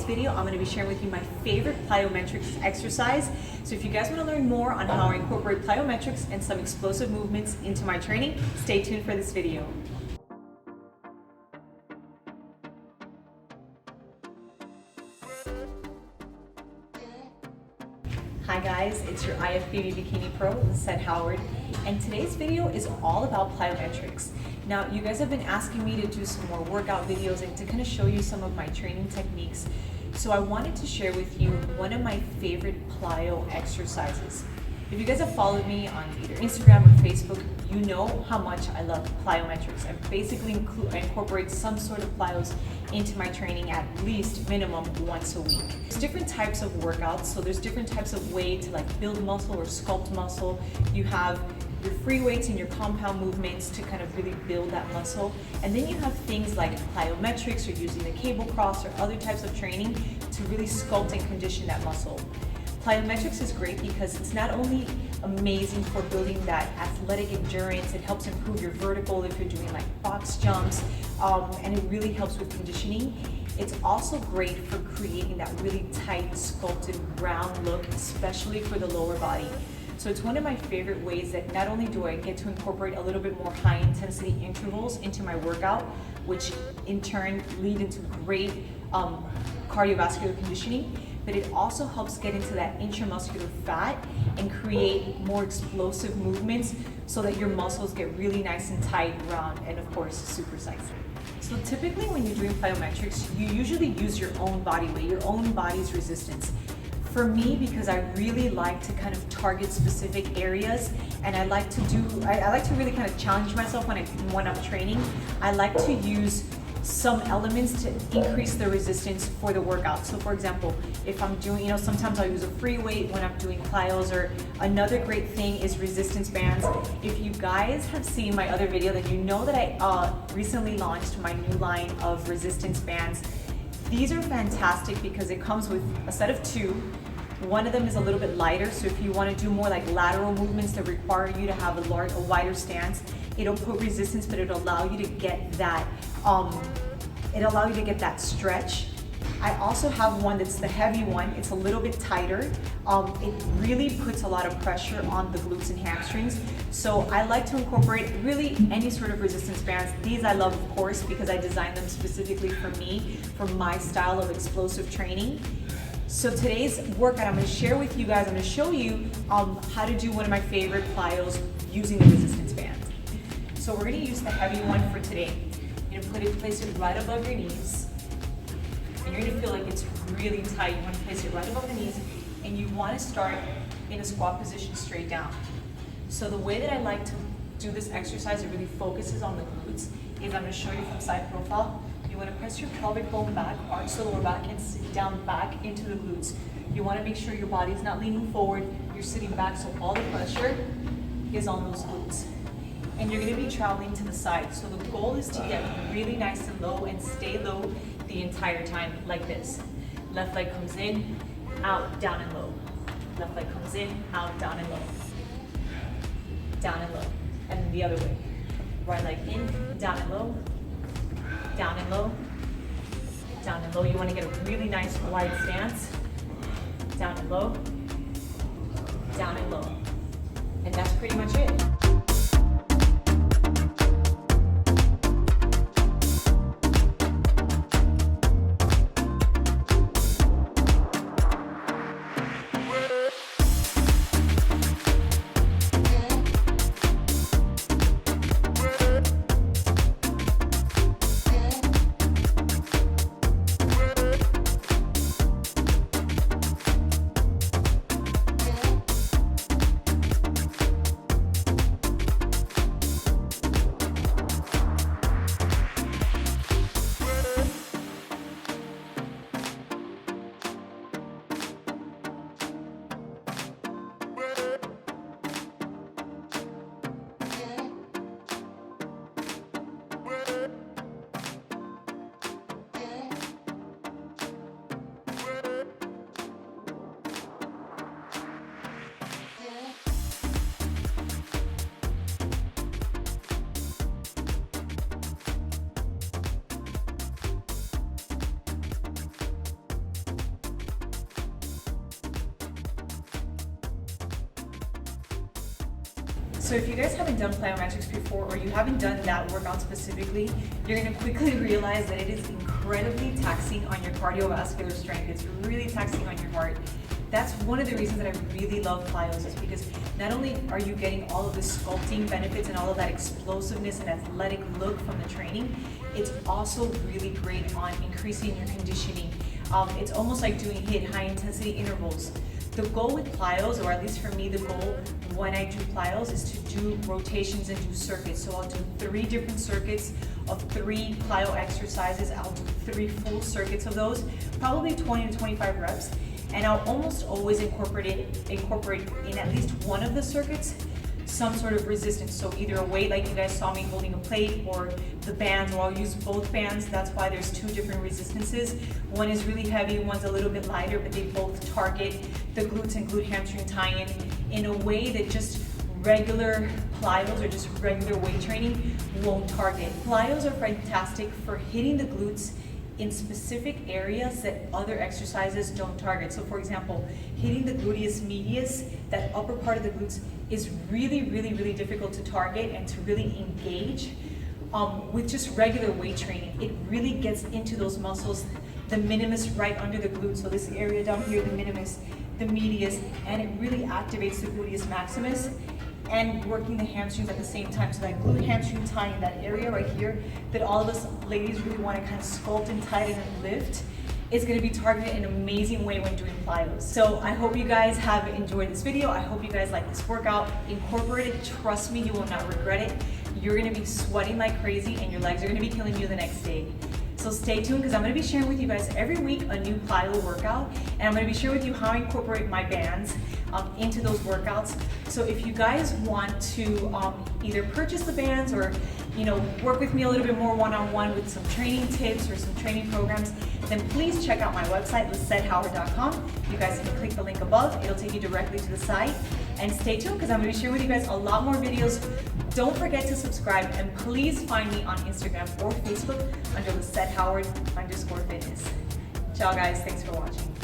video, I'm going to be sharing with you my favorite plyometrics exercise. So if you guys want to learn more on how I incorporate plyometrics and some explosive movements into my training, stay tuned for this video. Hi guys, it's your IFBB Bikini Pro, Lisette Howard, and today's video is all about plyometrics. Now, you guys have been asking me to do some more workout videos and to kind of show you some of my training techniques. So I wanted to share with you one of my favorite plyo exercises. If you guys have followed me on either Instagram or Facebook, you know how much I love plyometrics. I basically incorporate some sort of plyos into my training at least minimum once a week. There's different types of workouts, so there's different types of way to like build muscle or sculpt muscle. You have your free weights and your compound movements to kind of really build that muscle. And then you have things like plyometrics or using the cable cross or other types of training to really sculpt and condition that muscle. Plyometrics is great because it's not only amazing for building that athletic endurance, it helps improve your vertical if you're doing like box jumps, and it really helps with conditioning. It's also great for creating that really tight, sculpted, round look, especially for the lower body. So it's one of my favorite ways that not only do I get to incorporate a little bit more high intensity intervals into my workout, which in turn lead into great cardiovascular conditioning, but it also helps get into that intramuscular fat and create more explosive movements so that your muscles get really nice and tight, round, and of course, supersized. So typically when you're doing plyometrics, you usually use your own body weight, your own body's resistance. For me, because I really like to kind of target specific areas, and I like to really kind of challenge myself when I'm training, I like to use some elements to increase the resistance for the workout. So for example, if I'm doing, sometimes I'll use a free weight when I'm doing plyos, or another great thing is resistance bands. If you guys have seen my other video, then you know that I recently launched my new line of resistance bands. These are fantastic because it comes with a set of two. One of them is a little bit lighter, so if you want to do more like lateral movements that require you to have a wider stance, it'll put resistance, but it'll allow you to get that stretch. I also have one that's the heavy one. It's a little bit tighter. It really puts a lot of pressure on the glutes and hamstrings. So I like to incorporate really any sort of resistance bands. These I love, of course, because I designed them specifically for me, for my style of explosive training. So today's workout, I'm going to share with you guys, I'm going to show you how to do one of my favorite plyos using the resistance band. So we're going to use the heavy one for today. You're going to place it right above your knees. And you're going to feel like it's really tight. You want to place it right above the knees, and you want to start in a squat position straight down. So the way that I like to do this exercise, it really focuses on the glutes, is I'm going to show you from side profile. You want to press your pelvic bone back, arch the lower back, and sit down back into the glutes. You want to make sure your body is not leaning forward, you're sitting back, so all the pressure is on those glutes. And you're going to be traveling to the side. So the goal is to get really nice and low and stay low the entire time, like this. Left leg comes in, out, down and low. Left leg comes in, out, down and low. Down and low. And then the other way. Right leg in, down and low. Down and low, down and low. You want to get a really nice wide stance. Down and low, down and low. And that's pretty much it. So if you guys haven't done plyometrics before, or you haven't done that workout specifically, you're gonna quickly realize that it is incredibly taxing on your cardiovascular strength. It's really taxing on your heart. That's one of the reasons that I really love plyos, is because not only are you getting all of the sculpting benefits and all of that explosiveness and athletic look from the training, it's also really great on increasing your conditioning. It's almost like doing HIIT, high intensity intervals. The goal with plyos, or at least for me, the goal when I do plyos is to do rotations and do circuits. So I'll do 3 different circuits of 3 plyo exercises. I'll do 3 full circuits of those, probably 20 to 25 reps. And I'll almost always incorporate in at least one of the circuits some sort of resistance. So either a weight, like you guys saw me holding a plate, or the bands, or I'll use both bands. That's why there's 2 different resistances. One is really heavy, one's a little bit lighter, but they both target the glutes and glute hamstring tie-in in a way that just regular plyos or just regular weight training won't target. Plyos are fantastic for hitting the glutes in specific areas that other exercises don't target. So for example, hitting the gluteus medius, that upper part of the glutes, is really, really, really difficult to target and to really engage with just regular weight training. It really gets into those muscles, the minimus right under the glute. So this area down here, the minimus, the medius, and it really activates the gluteus maximus, and working the hamstrings at the same time. So that glute hamstring tie in, that area right here that all of us ladies really want to kind of sculpt and tighten and lift, is going to be targeted in an amazing way when doing plyos. So I hope you guys have enjoyed this video. I hope you guys like this workout. Incorporate it. Trust me, you will not regret it. You're going to be sweating like crazy and your legs are going to be killing you the next day. So stay tuned, because I'm going to be sharing with you guys every week a new plyo workout, and I'm going to be sharing with you how I incorporate my bands into those workouts. So if you guys want to either purchase the bands, or work with me a little bit more one-on-one with some training tips or some training programs, then please check out my website, lisetthoward.com. You guys can click the link above. It'll take you directly to the site. And stay tuned, because I'm going to be sharing with you guys a lot more videos. Don't forget to subscribe, and please find me on Instagram or Facebook under LisetteHoward_fitness. Ciao guys, thanks for watching.